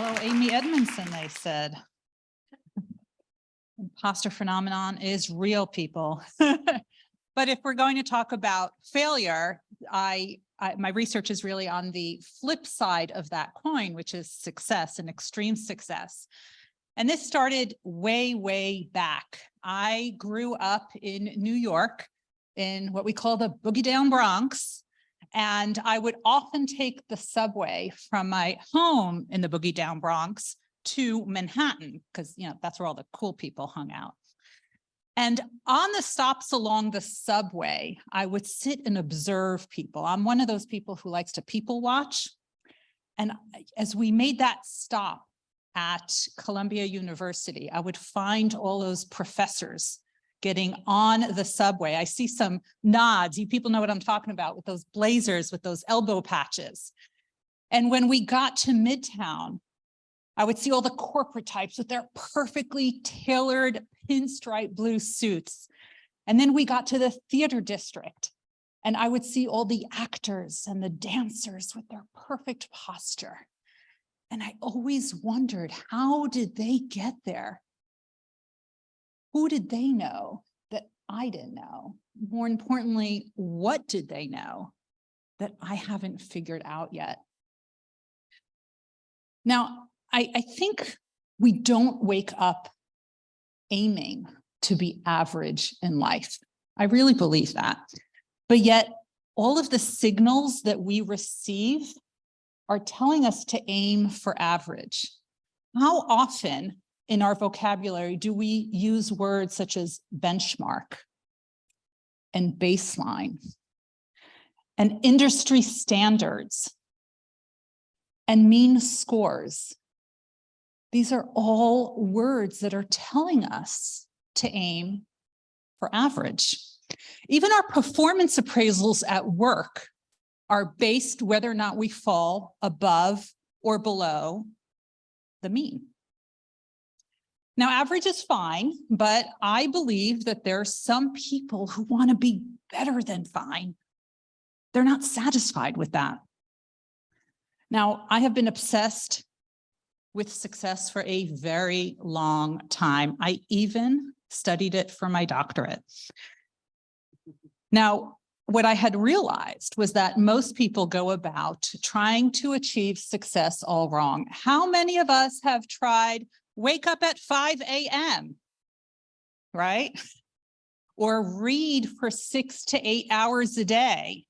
Follow Amy Edmondson, they said. Imposter phenomenon is real, people. But if we're going to talk about failure, my research is really on the flip side of that coin, which is success and extreme success. And this started way, way back. I grew up in New York in what we call the boogie down Bronx. And I would often take the subway from my home in the boogie down Bronx to Manhattan, because that's where all the cool people hung out. And on the stops along the subway, I would sit and observe people. I'm one of those people who likes to people watch. And as we made that stop at Columbia University, I would find all those professors getting on the subway. I see some nods. You people know what I'm talking about, with those blazers, with those elbow patches. And when we got to Midtown, I would see all the corporate types with their perfectly tailored pinstripe blue suits. And then we got to the theater district, and I would see all the actors and the dancers with their perfect posture. And I always wondered, how did they get there? Who did they know that I didn't know? More importantly, what did they know that I haven't figured out yet? Now, I think we don't wake up aiming to be average in life. I really believe that. But yet, all of the signals that we receive are telling us to aim for average. How often in our vocabulary do we use words such as benchmark and baseline and industry standards and mean scores? These are all words that are telling us to aim for average. Even our performance appraisals at work are based whether or not we fall above or below the mean. Now, average is fine, but I believe that there are some people who want to be better than fine. They're not satisfied with that. Now, I have been obsessed with success for a very long time. I even studied it for my doctorate. Now, what I had realized was that most people go about trying to achieve success all wrong. How many of us have tried wake up at 5 a.m., right? Or read for 6 to 8 hours a day,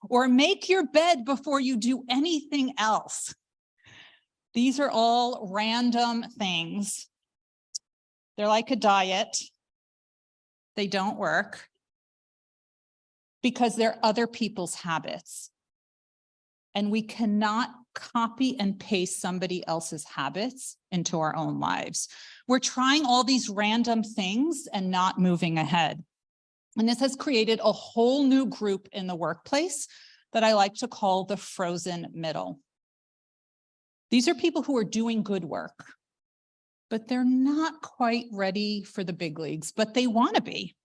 or make your bed before you do anything else? These are all random things. They're like a diet. They don't work because they're other people's habits. And we cannot copy and paste somebody else's habits into our own lives. We're trying all these random things and not moving ahead. And this has created a whole new group in the workplace that I like to call the frozen middle. These are people who are doing good work, but they're not quite ready for the big leagues, but they want to be.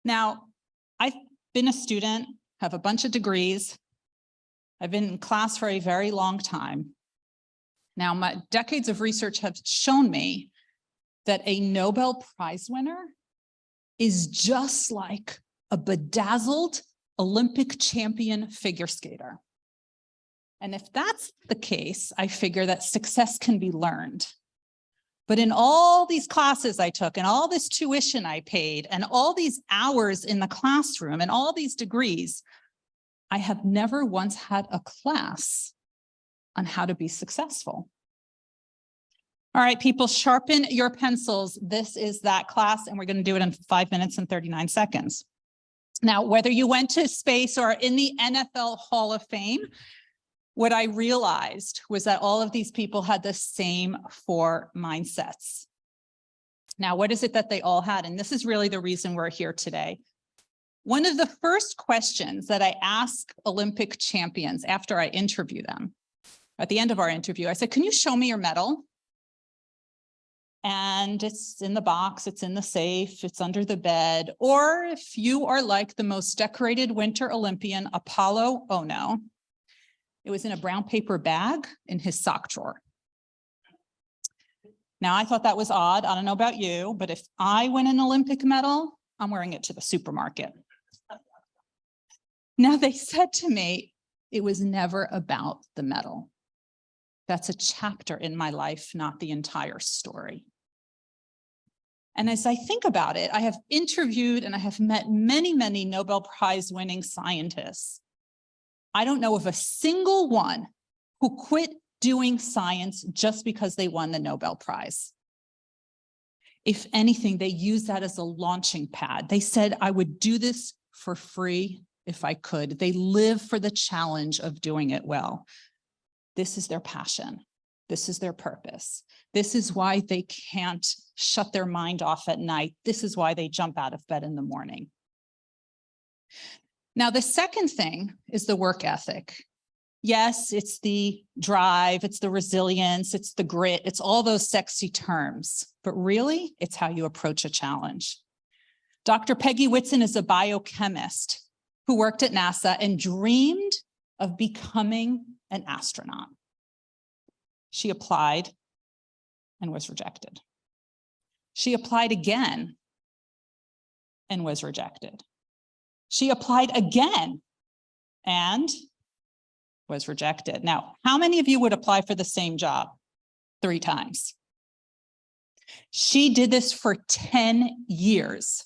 Now, I've been a student, have a bunch of degrees. I've been in class for a very long time. Now, my decades of research have shown me that a Nobel Prize winner is just like a bedazzled Olympic champion figure skater. And if that's the case, I figure that success can be learned. But in all these classes I took and all this tuition I paid and all these hours in the classroom and all these degrees, I have never once had a class on how to be successful. All right, people, sharpen your pencils. This is that class, and we're going to do it in 5 minutes and 39 seconds. Now, whether you went to space or in the NFL Hall of Fame, what I realized was that all of these people had the same 4 mindsets. Now, what is it that they all had? And this is really the reason we're here today. One of the first questions that I ask Olympic champions after I interview them, at the end of our interview, I said, can you show me your medal? And it's in the box, it's in the safe, it's under the bed. Or if you are like the most decorated Winter Olympian, Apollo Ono, It was in a brown paper bag in his sock drawer. Now, I thought that was odd. I don't know about you, but if I win an Olympic medal, I'm wearing it to the supermarket. Now, they said to me, it was never about the medal. That's a chapter in my life, not the entire story. And as I think about it, I have interviewed and I have met many, many Nobel Prize winning scientists. I don't know of a single one who quit doing science just because they won the Nobel Prize. If anything, they used that as a launching pad. They said, I would do this for free if I could. They live for the challenge of doing it well. This is their passion. This is their purpose. This is why they can't shut their mind off at night. This is why they jump out of bed in the morning. Now, the second thing is the work ethic. Yes, it's the drive, it's the resilience, it's the grit, it's all those sexy terms, but really, it's how you approach a challenge. Dr. Peggy Whitson is a biochemist who worked at NASA and dreamed of becoming an astronaut. She applied and was rejected. She applied again and was rejected. She applied again and was rejected. Now, how many of you would apply for the same job 3 times? She did this for 10 years,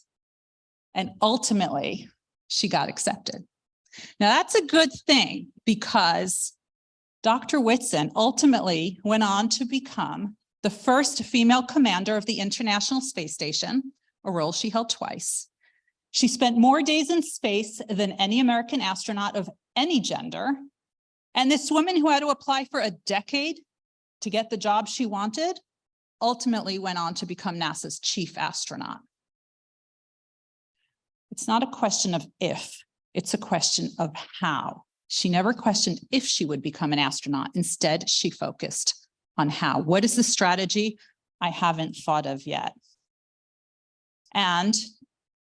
and ultimately, she got accepted. Now, that's a good thing because Dr. Whitson ultimately went on to become the first female commander of the International Space Station, a role she held twice. She spent more days in space than any American astronaut of any gender. And this woman who had to apply for a decade to get the job she wanted ultimately went on to become NASA's chief astronaut. It's not a question of if, it's a question of how. She never questioned if she would become an astronaut. Instead, she focused on how. What is the strategy? I haven't thought of yet. And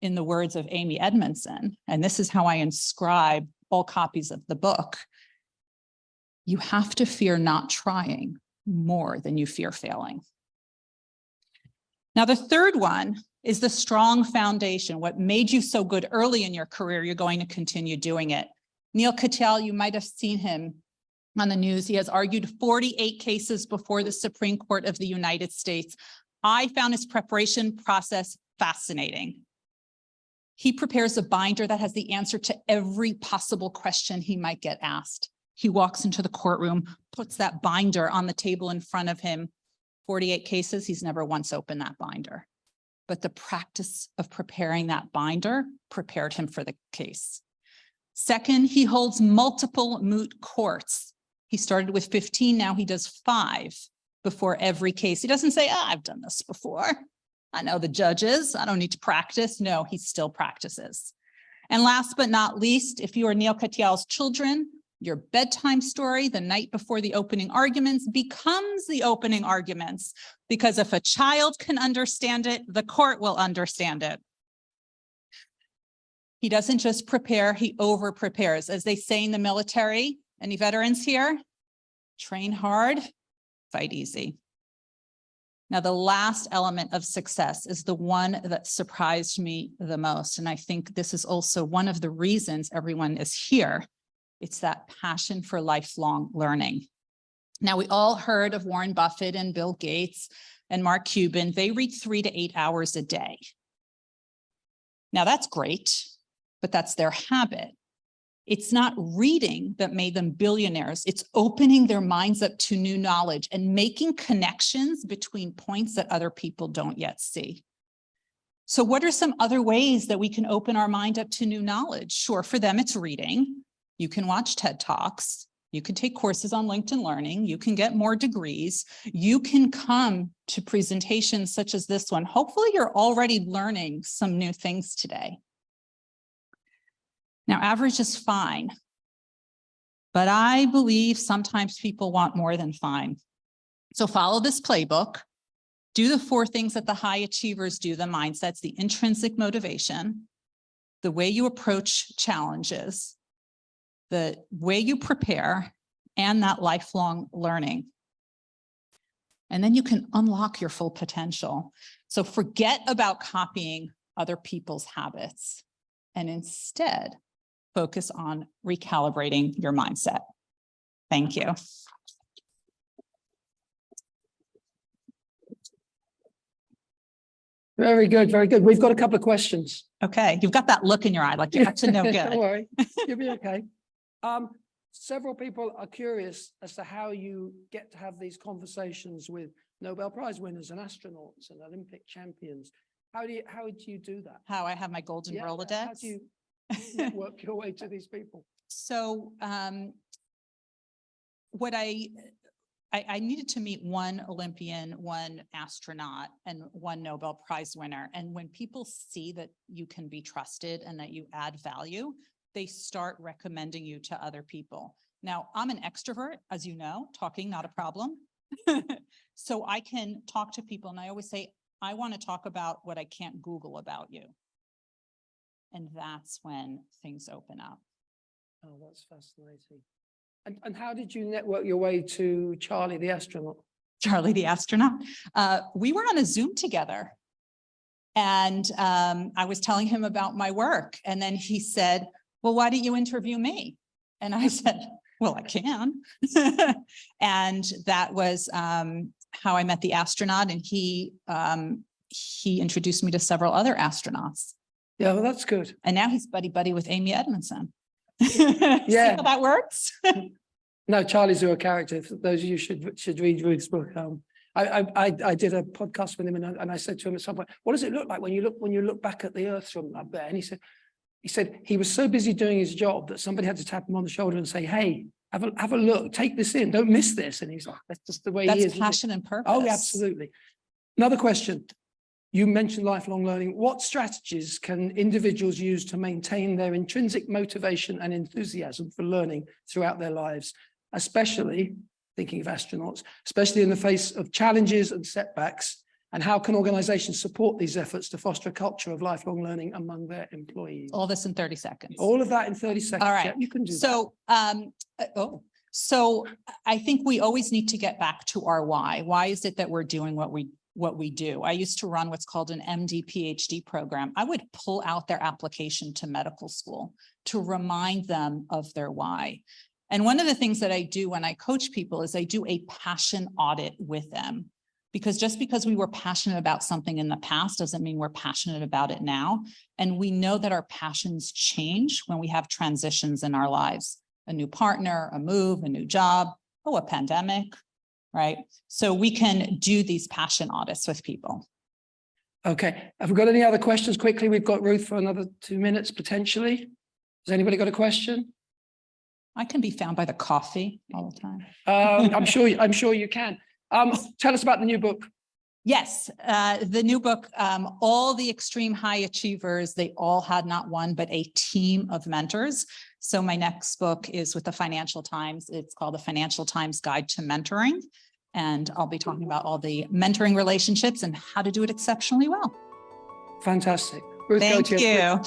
in the words of Amy Edmondson, and this is how I inscribe all copies of the book, you have to fear not trying more than you fear failing. Now, the third one is the strong foundation. What made you so good early in your career, you're going to continue doing it. Neil Katyal, you might have seen him on the news. He has argued 48 cases before the Supreme Court of the United States. I found his preparation process fascinating. He prepares a binder that has the answer to every possible question he might get asked. He walks into the courtroom, puts that binder on the table in front of him. 48 cases, he's never once opened that binder. But the practice of preparing that binder prepared him for the case. Second, he holds multiple moot courts. He started with 15, now he does 5 before every case. He doesn't say, I've done this before. I know the judges, I don't need to practice. No, he still practices. And last but not least, if you are Neil Katyal's children, your bedtime story the night before the opening arguments becomes the opening arguments, because if a child can understand it, the court will understand it. He doesn't just prepare, he over prepares. As they say in the military, any veterans here? Train hard, fight easy. Now, the last element of success is the one that surprised me the most. And I think this is also one of the reasons everyone is here. It's that passion for lifelong learning. Now, we all heard of Warren Buffett and Bill Gates and Mark Cuban. They read 3 to 8 hours a day. Now, that's great, but that's their habit. It's not reading that made them billionaires. It's opening their minds up to new knowledge and making connections between points that other people don't yet see. So what are some other ways that we can open our mind up to new knowledge? Sure, for them, it's reading. You can watch TED Talks. You can take courses on LinkedIn Learning. You can get more degrees. You can come to presentations such as this one. Hopefully, you're already learning some new things today. Now, average is fine, but I believe sometimes people want more than fine. So follow this playbook. Do the 4 things that the high achievers do, the mindsets, the intrinsic motivation, the way you approach challenges, the way you prepare, and that lifelong learning. And then you can unlock your full potential. So forget about copying other people's habits and instead focus on recalibrating your mindset. Thank you. Very good, very good. We've got a couple of questions. Okay, you've got that look in your eye, like you're up to no good. Don't worry, you'll be okay. Several people are curious as to how you get to have these conversations with Nobel Prize winners and astronauts and Olympic champions. How do you do that? How I have my golden Rolodex? How do you network your way to these people? So what I needed to meet one Olympian, one astronaut, and one Nobel Prize winner. And when people see that you can be trusted and that you add value, they start recommending you to other people. Now, I'm an extrovert, as you know, talking not a problem. So I can talk to people, and I always say, I want to talk about what I can't Google about you. And that's when things open up. Oh, that's fascinating. And how did you network your way to Charlie the astronaut? Charlie the astronaut. We were on a Zoom together. And I was telling him about my work. And then he said, well, why don't you interview me? And I said, well, I can. And that was how I met the astronaut. And he introduced me to several other astronauts. Yeah, well, that's good. And now he's buddy-buddy with Amy Edmondson. Yeah. See how that works? No, Charlie's a character. Those of you should read Ruth's book. I did a podcast with him, and I said to him at some point, "What does it look like when you look back at the Earth from up there?" And he said he was so busy doing his job that somebody had to tap him on the shoulder and say, "Hey, have a look, take this in, don't miss this." And he's like, "That's just the way he is." That's passion and purpose. Oh, absolutely. Another question. You mentioned lifelong learning. What strategies can individuals use to maintain their intrinsic motivation and enthusiasm for learning throughout their lives, especially, thinking of astronauts, especially in the face of challenges and setbacks? And how can organizations support these efforts to foster a culture of lifelong learning among their employees? All this in 30 seconds. All of that in 30 seconds. All right. Yeah, you can do that. So I think we always need to get back to our why. Why is it that we're doing what we do? I used to run what's called an MD PhD program. I would pull out their application to medical school to remind them of their why. And one of the things that I do when I coach people is I do a passion audit with them, because just because we were passionate about something in the past doesn't mean we're passionate about it now. And we know that our passions change when we have transitions in our lives, a new partner, a move, a new job, a pandemic. Right? So we can do these passion audits with people. Okay. Have we got any other questions quickly? We've got Ruth for another 2 minutes, potentially. Has anybody got a question? I can be found by the coffee all the time. I'm sure you can. Tell us about the new book. Yes, the new book, all the extreme high achievers, they all had not one, but a team of mentors. So my next book is with the Financial Times. It's called The Financial Times Guide to Mentoring. And I'll be talking about all the mentoring relationships and how to do it exceptionally well. Fantastic. Ruth, thank you.